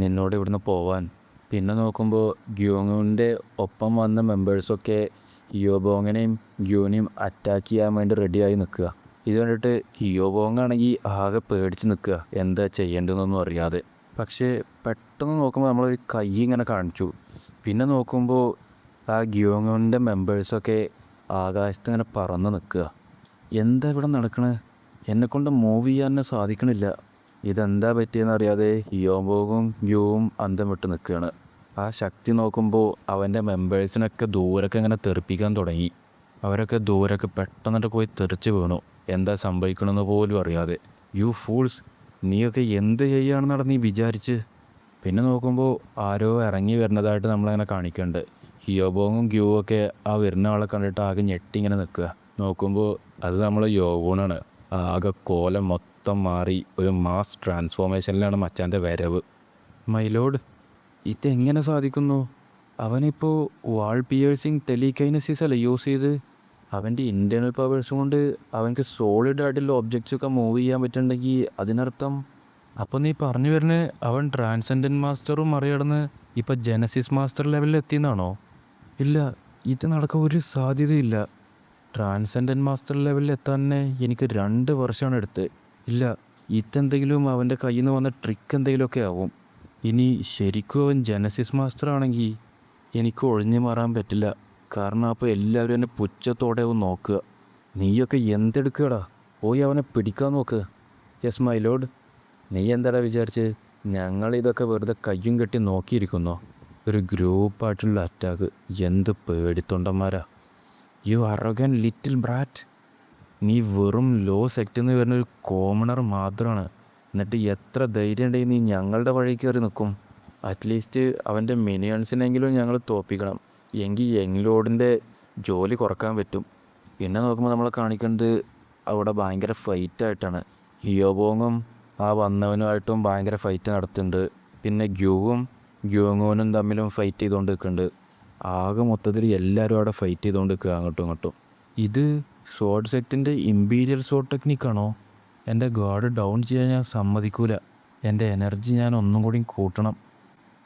നിന്നോട് ഇവിടുന്ന് പോവാൻ. പിന്നെ നോക്കുമ്പോൾ ഗ്യോങ്ങിൻ്റെ ഒപ്പം വന്ന മെമ്പേഴ്സൊക്കെ ഹിയോബോങ്ങിനെയും ഗ്യൂനെയും അറ്റാക്ക് ചെയ്യാൻ വേണ്ടി റെഡിയായി നിൽക്കുക. ഇത് കണ്ടിട്ട് ഹിയോബോങ്ങാണെങ്കിൽ ആകെ പേടിച്ച് നിൽക്കുക, എന്താ ചെയ്യേണ്ടതെന്നൊന്നും അറിയാതെ. പക്ഷേ പെട്ടെന്ന് നോക്കുമ്പോൾ നമ്മളൊരു കൈ ഇങ്ങനെ കാണിച്ചു. പിന്നെ നോക്കുമ്പോൾ ആ ഗ്യോങ്ങിൻ്റെ മെമ്പേഴ്സൊക്കെ ആകാശത്ത് ഇങ്ങനെ പറന്ന് നിൽക്കുക. എന്താ ഇവിടെ നടക്കണേ? എന്നെക്കൊണ്ട് മൂവ് ചെയ്യാൻ തന്നെ സാധിക്കണില്ല. ഇതെന്താ പറ്റിയെന്ന് അറിയാതെ ഹിയോബോങ്ങും ഗ്യൂവും അന്തം വിട്ട് നിൽക്കുകയാണ്. ആ ശക്തി നോക്കുമ്പോൾ അവൻ്റെ മെമ്പേഴ്സിനൊക്കെ ദൂരൊക്കെ ഇങ്ങനെ തെറിപ്പിക്കാൻ തുടങ്ങി. അവരൊക്കെ ദൂരൊക്കെ പെട്ടെന്നിട്ട് പോയി തെറിച്ച് വീണു, എന്താ സംഭവിക്കണമെന്ന് പോലും അറിയാതെ. യു ഫൂൾസ്, നീയൊക്കെ എന്ത് ചെയ്യുകയാണെന്നാണ് നീ വിചാരിച്ച്? പിന്നെ നോക്കുമ്പോൾ ആരോ ഇറങ്ങി വരുന്നതായിട്ട് നമ്മളങ്ങനെ കാണിക്കുന്നുണ്ട്. ഹിയോബോങ്ങും ഗ്യൂവും ഒക്കെ ആ വരുന്ന ആളെ കണ്ടിട്ട് ആകെ ഞെട്ടി ഇങ്ങനെ നിൽക്കുക. നോക്കുമ്പോൾ അത് നമ്മൾ യോബോണാണ്. ആകെ കോലം മൊത്തം മാറി ഒരു മാസ് ട്രാൻസ്ഫോർമേഷനിലാണ് മച്ചാൻ്റെ വരവ്. മൈലോഡ്, ഇതെങ്ങനെ സാധിക്കുന്നു? അവനിപ്പോൾ വാൾ പിയേഴ്സിങ് ടെലികൈനസിസ് അല്ല യൂസ് ചെയ്ത്. അവൻ്റെ ഇൻറ്റേർണൽ പവേഴ്സ് കൊണ്ട് അവനക്ക് സോളിഡ് ആയിട്ടുള്ള ഒബ്ജക്ട്സൊക്കെ മൂവ് ചെയ്യാൻ പറ്റുന്നുണ്ടെങ്കിൽ അതിനർത്ഥം അപ്പോൾ നീ പറഞ്ഞു വരുന്നത് അവൻ ട്രാൻസെൻഡൻറ്റ് മാസ്റ്ററും മറികടന്ന് ഇപ്പോൾ ജനസിസ് മാസ്റ്റർ ലെവലിൽ എത്തിയെന്നാണോ? ഇല്ല, ഇത് നടക്കാൻ ഒരു സാധ്യതയില്ല. ട്രാൻസെൻഡൻറ്റ് മാസ്റ്റർ ലെവലിൽ എത്താൻ തന്നെ എനിക്ക് 2 വർഷമാണ് എടുത്തത്. ഇല്ല, ഇതെന്തെങ്കിലും അവൻ്റെ കയ്യിൽ നിന്ന് വന്ന ട്രിക്ക് എന്തെങ്കിലുമൊക്കെ ആവും. ഇനി ശരിക്കും അവൻ ജനസിസ് മാസ്റ്റർ ആണെങ്കിൽ എനിക്ക് ഒഴിഞ്ഞു മാറാൻ പറ്റില്ല. കാരണം അപ്പോൾ എല്ലാവരും എന്നെ പുച്ഛത്തോടെ നോക്കുക. നീയൊക്കെ എന്തെടുക്കുകടാ? പോയി അവനെ പിടിക്കാൻ നോക്ക്. Yes my load. നീ എന്താടാ വിചാരിച്ച് ഞങ്ങളിതൊക്കെ വെറുതെ കയ്യും കെട്ടി നോക്കിയിരിക്കുന്നോ? ഒരു ഗ്രൂപ്പായിട്ടുള്ള അറ്റാക്ക്, എന്ത് പേടിത്തൊണ്ടന്മാരാ. You arrogant little brat. നീ വെറും ലോ സെക്റ്റിൽ നിന്ന് വരുന്നൊരു കോമണർ മാത്രമാണ്. എന്നിട്ട് എത്ര ധൈര്യം ഉണ്ടെങ്കിൽ നീ ഞങ്ങളുടെ വഴി കയറി നിൽക്കും? അറ്റ്ലീസ്റ്റ് അവൻ്റെ മിനിയൺസിനെങ്കിലും ഞങ്ങൾ തോൽപ്പിക്കണം, എങ്കിൽ യങ് ലോഡിൻ്റെ ജോലി കുറക്കാൻ പറ്റും. പിന്നെ നോക്കുമ്പോൾ നമ്മളെ കാണിക്കുന്നത് അവിടെ ഭയങ്കര ഫൈറ്റായിട്ടാണ്. ഹിയോബോങ്ങും ആ വന്നവനുമായിട്ടും ഭയങ്കര ഫൈറ്റ് നടത്തുന്നുണ്ട്. പിന്നെ ഗ്യൂങ്ങോനും തമ്മിലും ഫൈറ്റ് ചെയ്തുകൊണ്ട് നിൽക്കുന്നുണ്ട്. ആകെ മൊത്തത്തിൽ എല്ലാവരും അവിടെ ഫൈറ്റ് ചെയ്തുകൊണ്ട് നിൽക്കുക അങ്ങോട്ടും ഇങ്ങോട്ടും. ഇത് സോഡ് സെറ്റിൻ്റെ ഇമ്പീരിയൽ സോഡ് ടെക്നിക്കാണോ? എൻ്റെ ഗാർഡ് ഡൗൺ ചെയ്യാൻ ഞാൻ സമ്മതിക്കൂല. എൻ്റെ എനർജി ഞാൻ ഒന്നും കൂടി കൂട്ടണം.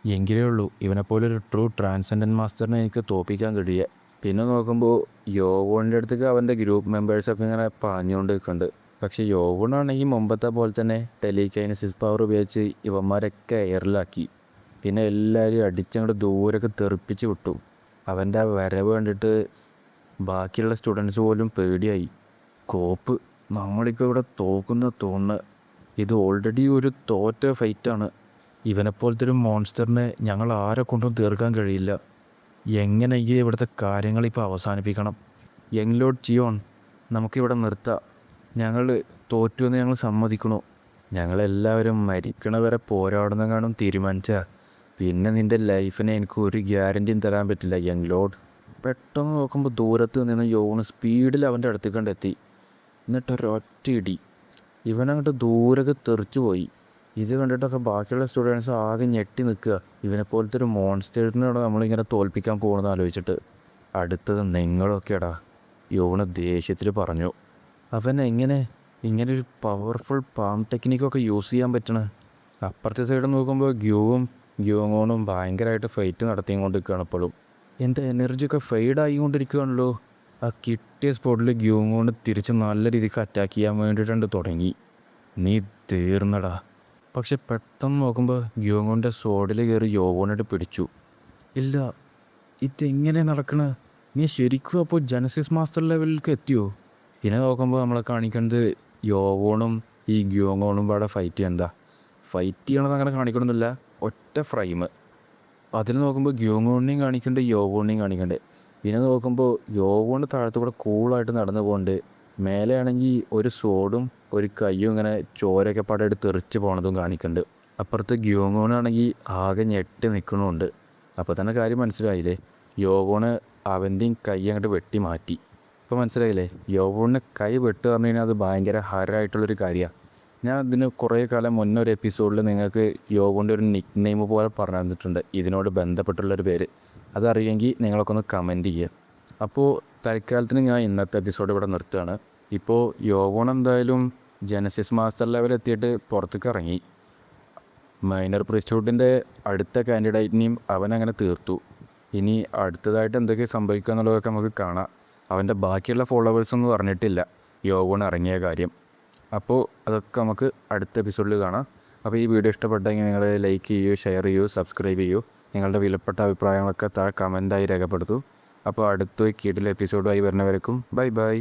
എങ്കിലേ ഉള്ളൂ ഇവനെപ്പോലെ ഒരു ട്രൂ ട്രാൻസെൻഡൻറ്റ് മാസ്റ്ററിനെ എനിക്ക് തോൽപ്പിക്കാൻ കഴിയുക. പിന്നെ നോക്കുമ്പോൾ യോവോണിൻ്റെ അടുത്തേക്ക് അവൻ്റെ ഗ്രൂപ്പ് മെമ്പേഴ്സൊക്കെ ഇങ്ങനെ പാഞ്ഞുകൊണ്ട് നിൽക്കുന്നുണ്ട്. പക്ഷേ യോവോണാണെങ്കിൽ മുമ്പത്തെ പോലെ തന്നെ ടെലികൈനസിസ് പവർ ഉപയോഗിച്ച് ഇവന്മാരൊക്കെ എയറിലാക്കി. പിന്നെ എല്ലാവരും അടിച്ചങ്ങോട്ട് ദൂരമൊക്കെ തെറിപ്പിച്ച് വിട്ടു. അവൻ്റെ ആ വരവ് കണ്ടിട്ട് ബാക്കിയുള്ള സ്റ്റുഡൻസ് പോലും പേടിയായി. കോപ്പ്, നമ്മളിപ്പോൾ ഇവിടെ തോക്കുന്ന തോന്നുന്നത്. ഇത് ഓൾറെഡി ഒരു തോറ്റ ഫൈറ്റാണ്. ഇവനെപ്പോലത്തെ ഒരു മോൺസ്റ്ററിനെ ഞങ്ങൾ ആരെ കൊണ്ടും തീർക്കാൻ കഴിയില്ല. എങ്ങനെയെങ്കിലും ഇവിടുത്തെ കാര്യങ്ങളിപ്പോൾ അവസാനിപ്പിക്കണം. യങ് ലോഡ് ജിയോൺ, നമുക്കിവിടെ നിർത്താം. ഞങ്ങൾ തോറ്റുവെന്ന് ഞങ്ങൾ സമ്മതിക്കണു. ഞങ്ങളെല്ലാവരും മരിക്കണവരെ പോരാടുന്ന കാണും തീരുമാനിച്ചാൽ പിന്നെ നിൻ്റെ ലൈഫിനെ എനിക്ക് ഒരു ഗ്യാരൻറ്റിയും തരാൻ പറ്റില്ല യങ് ലോഡ്. പെട്ടെന്ന് നോക്കുമ്പോൾ ദൂരത്ത് നിന്ന് യോണ് സ്പീഡിൽ അവൻ്റെ അടുത്തേക്ക് കണ്ടെത്തി. എന്നിട്ടൊരൊറ്റ ഇടി. ഇവനങ്ങോട്ട് ദൂരൊക്കെ തെറിച്ചു പോയി. ഇത് കണ്ടിട്ടൊക്കെ ബാക്കിയുള്ള സ്റ്റുഡൻസ് ആകെ ഞെട്ടി നിൽക്കുക. ഇവനെപ്പോലത്തെ ഒരു മോൺസ്റ്റേഴ്സിനാണ് നമ്മളിങ്ങനെ തോൽപ്പിക്കാൻ പോകുന്നത് ആലോചിച്ചിട്ട്. അടുത്തത് നിങ്ങളൊക്കെടാ, യോണ് ദേഷ്യത്തിൽ പറഞ്ഞു. അവൻ എങ്ങനെ ഇങ്ങനൊരു പവർഫുൾ പാം ടെക്നിക്കൊക്കെ യൂസ് ചെയ്യാൻ പറ്റണേ? അപ്പുറത്തെ സൈഡ് നോക്കുമ്പോൾ ഗ്യൂങ്ങോണും ഭയങ്കരമായിട്ട് ഫൈറ്റ് നടത്തിക്കൊണ്ട് നിൽക്കുകയാണ് ഇപ്പോഴും. എൻ്റെ എനർജിയൊക്കെ ഫെയ്ഡായിക്കൊണ്ടിരിക്കുകയാണല്ലോ. ആ കിട്ടിയ സ്പോട്ടിൽ ഗ്യൂങ്ങോണ് തിരിച്ച് നല്ല രീതിക്ക് അറ്റാക്ക് ചെയ്യാൻ വേണ്ടിയിട്ടുണ്ട് തുടങ്ങി. നീ തീർന്നടാ. പക്ഷെ പെട്ടെന്ന് നോക്കുമ്പോൾ ഗ്യൂങ്ങോൻ്റെ സോഡിൽ കയറി യോവോണിട്ട് പിടിച്ചു. ഇല്ല, ഇതെങ്ങനെ നടക്കണേ? നീ ശരിക്കും അപ്പോൾ ജനസിസ് മാസ്റ്റർ ലെവലിലേക്ക് എത്തിയോ? പിന്നെ നോക്കുമ്പോൾ നമ്മളെ കാണിക്കുന്നത് യോവോണും ഈ ഗ്യൂങ്ങോണും പാടെ ഫൈറ്റ് ചെയ്യണതാ. ഫൈറ്റ് ചെയ്യണത് അങ്ങനെ കാണിക്കണമെന്നില്ല, ഒറ്റ ഫ്രെയിം. അതിൽ നോക്കുമ്പോൾ ഗ്യൂങ്ങോണിനെയും കാണിക്കുന്നുണ്ട്, യോവോണിനെയും കാണിക്കുന്നുണ്ട്. പിന്നെ നോക്കുമ്പോൾ യോവോണ് താഴത്തു കൂടെ കൂളായിട്ട് നടന്നു പോകുന്നുണ്ട്. മേലെ ആണെങ്കിൽ ഒരു സോഡും ഒരു കയ്യും ഇങ്ങനെ ചോരയൊക്കെ പാടെ എടുത്ത് തെറിച്ച് പോണതും കാണിക്കുന്നുണ്ട്. അപ്പുറത്ത് ഗ്യൂങ്ങോണാണെങ്കിൽ ആകെ ഞെട്ടി നിൽക്കണമുണ്ട്. അപ്പോൾ തന്നെ കാര്യം മനസ്സിലായില്ലേ, യോവോണ് അവൻ്റെയും കൈ അങ്ങോട്ട് വെട്ടി മാറ്റി. ഇപ്പോൾ മനസ്സിലായില്ലേ, യോവോണിന് കൈ വെട്ടുക പറഞ്ഞു കഴിഞ്ഞാൽ അത് ഭയങ്കര ഹരമായിട്ടുള്ളൊരു കാര്യമാണ്. ഞാൻ ഇതിന് കുറേ കാലം മുന്നേ ഒരു എപ്പിസോഡിൽ നിങ്ങൾക്ക് യോവോൻ്റെ ഒരു നിക്ക് നെയിം പോലെ പറഞ്ഞു തന്നിട്ടുണ്ട്, ഇതിനോട് ബന്ധപ്പെട്ടുള്ളൊരു പേര്. അതറിയെങ്കിൽ നിങ്ങളൊക്കെ ഒന്ന് കമൻറ്റ് ചെയ്യുക. അപ്പോൾ തൽക്കാലത്തിന് ഞാൻ ഇന്നത്തെ എപ്പിസോഡ് ഇവിടെ നിർത്തുകയാണ്. ഇപ്പോൾ യോവോൺ എന്തായാലും ജനസിസ് മാസ്റ്റർ ലെവൽ എത്തിയിട്ട് പുറത്തേക്ക് ഇറങ്ങി. മൈനർ പ്രീസ്റ്റ്ഹുഡിൻ്റെ അടുത്ത കാൻഡിഡേറ്റിനെയും അവനങ്ങനെ തീർത്തു. ഇനി അടുത്തതായിട്ട് എന്തൊക്കെ സംഭവിക്കുക എന്നുള്ളതൊക്കെ നമുക്ക് കാണാം. അവൻ്റെ ബാക്കിയുള്ള ഫോളോവേഴ്സൊന്നും പറഞ്ഞിട്ടില്ല യോവോൺ ഇറങ്ങിയ കാര്യം. അപ്പോൾ അതൊക്കെ നമുക്ക് അടുത്ത എപ്പിസോഡിൽ കാണാം. അപ്പോൾ ഈ വീഡിയോ ഇഷ്ടപ്പെട്ടെങ്കിൽ നിങ്ങൾ ലൈക്ക് ചെയ്യൂ, ഷെയർ ചെയ്യൂ, സബ്സ്ക്രൈബ് ചെയ്യൂ. നിങ്ങളുടെ വിലപ്പെട്ട അഭിപ്രായങ്ങളൊക്കെ താഴെ കമൻറ്റായി രേഖപ്പെടുത്തൂ. അപ്പോൾ അടുത്ത കിടിലൻ എപ്പിസോഡുമായി വരുന്നവരേക്കും ബൈ ബൈ.